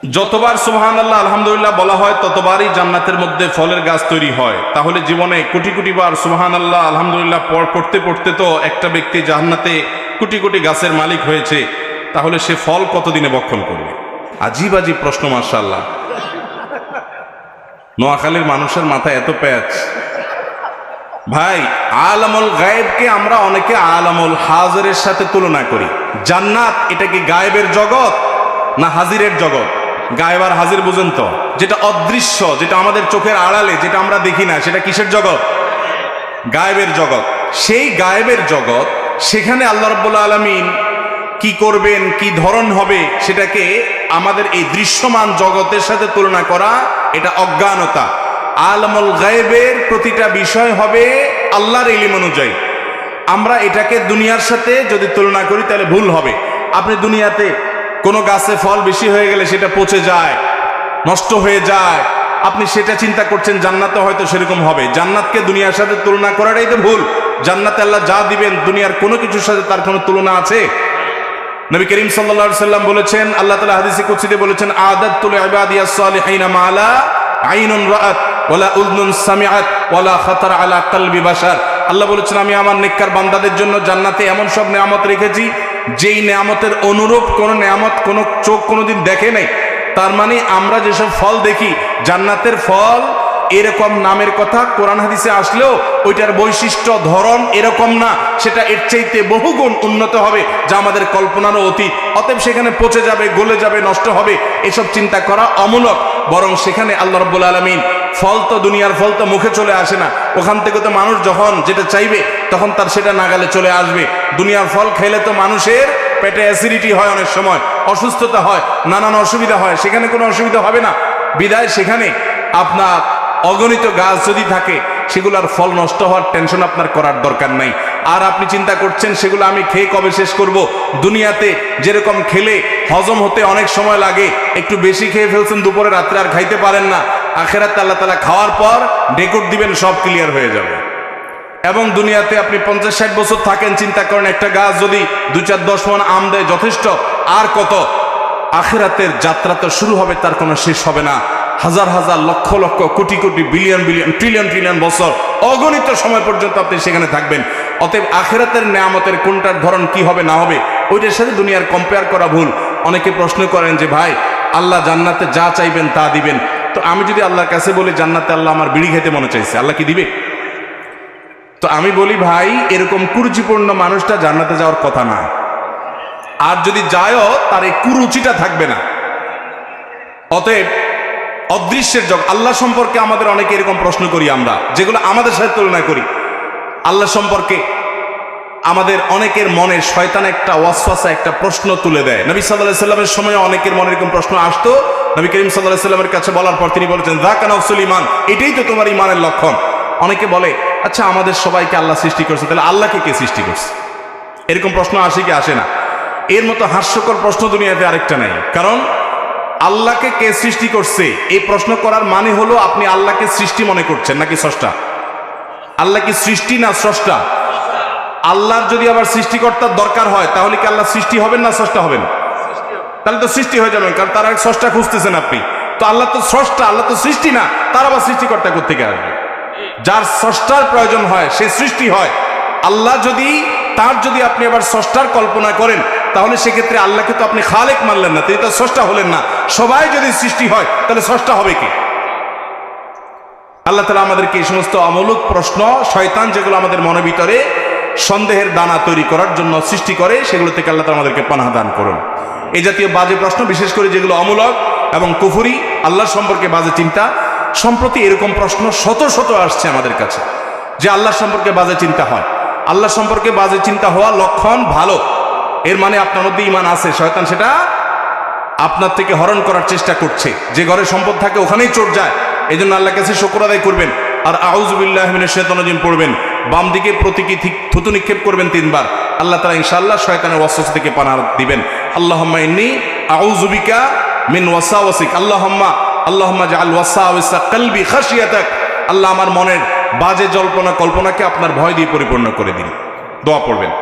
যতবার সুবহানাল্লাহ আলহামদুলিল্লাহ বলা হয় ততবারই জান্নাতের মধ্যে ফলের গাছ তৈরি হয়। তাহলে জীবনে কোটি কোটি বার সুবহানাল্লাহ আলহামদুলিল্লাহ পড়তে পড়তে তো একটা ব্যক্তি জান্নাতে কোটি কোটি গাছের মালিক হয়েছে, তাহলে সে ফল কতদিনে ভক্ষণ করবে? আজীব আজীব প্রশ্ন। মাশাআল্লাহ, নোয়াখালীর মানুষের মাথায় এত প্যাচ। ভাই, আলামুল গায়েবকে আমরা অনেকে আলামুল হাজিরের সাথে তুলনা করি। জান্নাত এটা কি গায়েবের জগৎ না হাজিরের জগৎ? গায়েব আর হাজির বুঝেন তো, যেটা অদৃশ্য, যেটা আমাদের চোখের আড়ালে, যেটা আমরা দেখি না, সেটা কিসের জগৎ? গায়েবের জগৎ। সেই গায়েবের জগৎ, সেখানে আল্লাহ রাব্বুল আলামিন কি করবেন, কি ধরন হবে, সেটাকে আমাদের এই দৃশ্যমান জগতের সাথে তুলনা করা এটা অজ্ঞানতা। আলামুল গায়েবের প্রতিটা বিষয় হবে আল্লাহর ইলম অনুযায়ী। আমরা এটাকে দুনিয়ার সাথে যদি তুলনা করি তাহলে ভুল হবে। আপনি দুনিয়াতে কোনো গাছে ফল বেশি হয়ে গেলে সেটা পচে যায়, নষ্ট হয়ে যায়, আপনি সেটা চিন্তা করছেন জান্নাতে হয়তো সেরকম হবে। জান্নাতকে দুনিয়ার সাথে তুলনা করাটাই তো ভুল। জান্নাতে আল্লাহ যা দিবেন দুনিয়ার কোনো কিছুর সাথে তার কোনো তুলনা আছে? নবী করিম সাল্লাল্লাহু আলাইহি সাল্লাম বলেছেন, আল্লাহ তাআলা হাদিসে কুদসিতে বলেছেন, আদাতু লিইবাদিয়াস সালিহিনা মা লা আইনুন রাআত ওয়ালা উযনুন সামিআত ওয়ালা খাতার আলা কলবি বাশার। আল্লাহ বলেছেন, আমি আমার নেককার বান্দাদের জন্য জান্নাতে এমন সব নেয়ামত রেখেছি যেই নেয়ামতের অনুরূপ কোন নেয়ামত কোন চোখ কোনোদিন দেখে নাই। তার মানে আমরা যেসব ফল দেখি, জান্নাতের ফল এরকম নামের কথা কোরআন হাদিসে আসলেও ওইটার বৈশিষ্ট্য ধরন এরকম না, সেটা এর চাইতে বহুগুণ উন্নত হবে, যা আমাদের কল্পনারও অতীত। অতএব সেখানে পচে যাবে, গলে যাবে, নষ্ট হবে, এসব চিন্তা করা অমূলক। বরং সেখানে আল্লাহ রাব্বুল আলামিন ফল তো, দুনিয়ার ফল তো মুখে চলে আসে না, ওখান থেকে তো মানুষ যখন যেটা চাইবে তখন তার সেটা নাগালে চলে আসবে। দুনিয়ার ফল খেলে তো মানুষের পেটে অ্যাসিডিটি হয়, অনেক সময় অসুস্থতা হয়, নানান অসুবিধা হয়। সেখানে কোনো অসুবিধা হবে না। বিদায় সেখানে আপনার অগণিত গাছ যদি থাকে, সেগুলোর ফল নষ্ট হওয়ার টেনশন আপনার করার দরকার নাই। আর আপনি চিন্তা করছেন সেগুলো আমি খেয়ে কবে শেষ করব। দুনিয়াতে যেরকম খেলে হজম হতে অনেক সময় লাগে, একটু বেশি খেয়ে ফেলছেন দুপুরে, রাত্রে আর খাইতে পারেন না, আখিরাতে আল্লাহ তাআলা খাওয়ার পর ডেকুট দিবেন, সব ক্লিয়ার হয়ে যাবে। এবং দুনিয়াতে আপনি 50-60 বছর থাকেন, চিন্তা করেন একটা গাছ যদি 2-4-10 মণ আম দেয় যথেষ্ট, আর কত? আখিরাতের যাত্রা তো শুরু হবে, তার কোনো শেষ হবে না। হাজার হাজার, lakh lakh, crore crore, billion billion, trillion trillion বছর, অগণিত সময় পর্যন্ত আপনি সেখানে থাকবেন। অতএব আখিরাতের নেয়ামতের কোনটার ধরন কি হবে না হবে, ওইটার সাথে দুনিয়ার কম্পেয়ার করা ভুল। অনেকে প্রশ্ন করেন যে ভাই, আল্লাহ জান্নাতে যা চাইবেন তা দিবেন, তো আমি যদি আল্লাহর কাছে বলি জান্নাতে আল্লাহ আমার বিড়ি খেতে মনে চাইছে, আল্লাহ কি দিবে? তো আমি বলি ভাই, এরকম কুরুচিপূর্ণ মানুষটা জান্নাতে যাওয়ার কথা না। আর যদি যায়ও, তার এই কুরুচিটা থাকবে না। অতএব অদৃশ্যের জগৎ, আল্লাহ সম্পর্কে আমাদের অনেকে এরকম প্রশ্ন করি আমরা, যেগুলো আমাদের সাথে তুলনা করি। আল্লাহ সম্পর্কে আমাদের অনেকের মনে শয়তান একটা ওয়াসওয়াসা, একটা প্রশ্ন তুলে দেয়। নবী সাল্লাল্লাহু আলাইহি সাল্লামের সময় অনেকের মনে এরকম প্রশ্ন আসতো। নবী করিম সাল্লাল্লাহু আলাইহি সাল্লামের কাছে বলার পর তিনি বলেছেন, যাকা নাফসুল ঈমান, এটাই তো তোমার ঈমানের লক্ষণ। অনেকে বলে, আচ্ছা আমাদের সবাইকে আল্লাহ সৃষ্টি করছে, তাহলে আল্লাহকে কে সৃষ্টি করছে? এরকম প্রশ্ন আসে কি আসে না? এর মতো হাস্যকর প্রশ্ন দুনিয়াতে আরেকটা নাই। কারণ আল্লাহকে কে সৃষ্টি করছে এই প্রশ্ন করার মানে হলো আপনি আল্লাহকে সৃষ্টি মনে করছেন নাকি স্রষ্টা? আল্লাহ কি সৃষ্টি না স্রষ্টা? আল্লাহর যদি আবার সৃষ্টিকর্তার দরকার হয়, তাহলে কি আল্লাহ সৃষ্টি হবেন না স্রষ্টা হবেন? তাহলে তো সৃষ্টি হয়ে যাবেন, কারণ তার এক স্রষ্টা খুঁজতেছেন আপনি। তো আল্লাহ তো স্রষ্টা, আল্লাহ তো সৃষ্টি না, তার আবার সৃষ্টিকর্তা কোত্থেকে আসবে? যার স্রষ্টার প্রয়োজন হয় সে সৃষ্টি হয়। আল্লাহ যদি, তার যদি আপনি আবার স্রষ্টার কল্পনা করেন, তাহলে সেক্ষেত্রে আল্লাহকে তো আপনি খালেক মানলেন না, তিনি তো স্রষ্টা হলেন না। সবাই যদি সৃষ্টি হয়, তাহলে স্রষ্টা হবে কি? আল্লাহ তাআলা আমাদেরকে এই সমস্ত অমূলক প্রশ্ন, শয়তান যেগুলো আমাদের মনের ভিতরে সন্দেহের দানা তৈরি করার জন্য সৃষ্টি করে, সেগুলো থেকে আল্লাহ তাআলা আমাদেরকে পানাহ দান করুন। এই জাতীয় বাজে প্রশ্ন, বিশেষ করে যেগুলো অমূলক এবং কুফরি, আল্লাহ সম্পর্কে বাজে চিন্তা, সম্প্রতি এরকম প্রশ্ন শত শত আসছে আমাদের কাছে যে আল্লাহ সম্পর্কে বাজে চিন্তা হয়। আল্লাহ সম্পর্কে বাজে চিন্তা হওয়া লক্ষণ ভালো, এর মানে আপনার মধ্যে ঈমান আছে। শয়তান সেটা আপনার থেকে হরণ করার চেষ্টা করছে। যে ঘরে সম্পদ থাকে ওখানেই চোর যায়। এই জন্য আল্লাহর কাছে শুকর আদায় করবেন, আর আউযু বিল্লাহি মিনাশ শাইতানির রাজিম পড়বেন। বাম দিকে প্রতীকী থুতু নিক্ষেপ করবেন 3 বার। আল্লাহ তাআলা ইনশাআল্লাহ শয়তানের ওয়াসওয়াসা থেকে পানাহ দিবেন। আল্লাহুম্মা ইন্নী আউযু বিকা মিন ওয়াসাওয়াসিক, আল্লাহুম্মা জাআল ওয়াসাওয়াসা কলবি খাশিয়াতাক। আল্লাহ আমার মনের বাজে জল্পনা কল্পনাকে আপনার ভয় দিয়ে পরিপূর্ণ করে দিন। দোয়া পড়বেন।